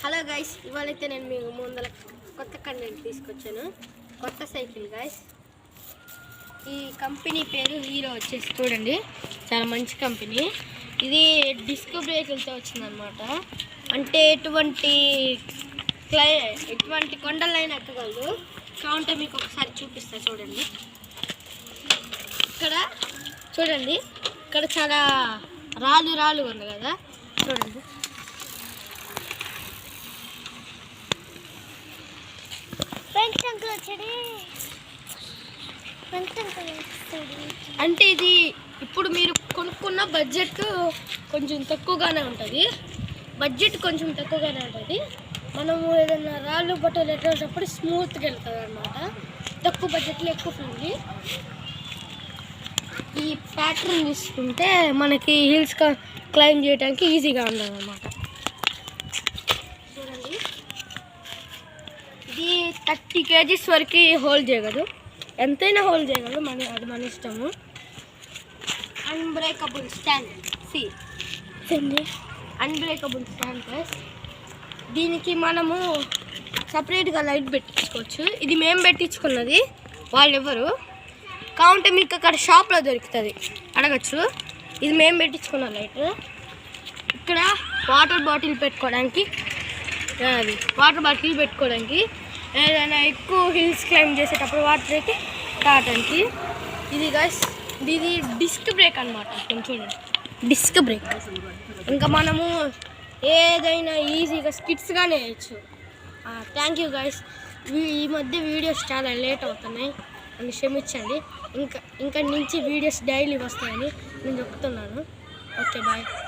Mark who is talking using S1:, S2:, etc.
S1: Hello guys, ఇవాళైతే నేను మీ ముందర కొత్త కంటెంట్ తీసుకొచ్చాను. కొత్త సైకిల్ గైస్. ఈ కంపెనీ పేరు హీరో వచ్చేసి చూడండి, చాలా మంచి కంపెనీ. ఇది డిస్క్ బ్రేకులతో వచ్చిందనమాట. అంటే ఎటువంటి కొండలైనా ఎక్కగలదు. కావుంటే మీకు ఒకసారి చూపిస్తా చూడండి. చూడండి ఇక్కడ చాలా రాళ్ళు ఉంది కదా, చూడండి. అంటే ఇది ఇప్పుడు మీరు కొనుక్కున్న బడ్జెట్ కొంచెం తక్కువగానే ఉంటుంది. మనము ఏదైనా రాళ్ళు బట్టలు ఎట్టేటప్పుడు స్మూత్గా వెళ్తుంది అనమాట. తక్కువ బడ్జెట్లో ఎక్కువ ఫ్రెండ్లీ. ఈ ప్యాటర్న్ తీసుకుంటే మనకి హిల్స్ క్లైంబ్ చేయడానికి ఈజీగా ఉంటుంది అనమాట. చూడండి, ఇది 30 kgs వరకు హోల్డ్ చేయగలదు. ఎంతైనా హోల్డ్ చేయగలదు, అది మన ఇష్టము. Unbreakable stand. Unbreakable stand plus దీనికి మనము సపరేట్గా లైట్ పెట్టించుకోవచ్చు. ఇది మేము పెట్టించుకున్నది, వాళ్ళు ఎవరు కావుంటే మీకు అక్కడ షాప్లో దొరుకుతుంది, అడగచ్చు. ఇది మేము పెట్టించుకున్న లైట్. ఇక్కడ వాటర్ బాటిల్ పెట్టుకోవడానికి, ఏదైనా ఎక్కువ హిల్స్ క్లైంబ్ చేసేటప్పుడు వాటర్కి తాగడానికి. ఇది గైస్, ఇది డిస్క్ బ్రేక్ అనమాట. చూడండి, డిస్క్ బ్రేక్. ఇంకా మనము ఏదైనా ఈజీగా స్కిట్స్గానే వేయచ్చు. Thank you guys. ఈ మధ్య వీడియోస్ చాలా లేట్ అవుతున్నాయి అని క్షమించండి. ఇంకా నుంచి వీడియోస్ డైలీ వస్తాయని నేను చెప్తున్నాను. Okay, bye.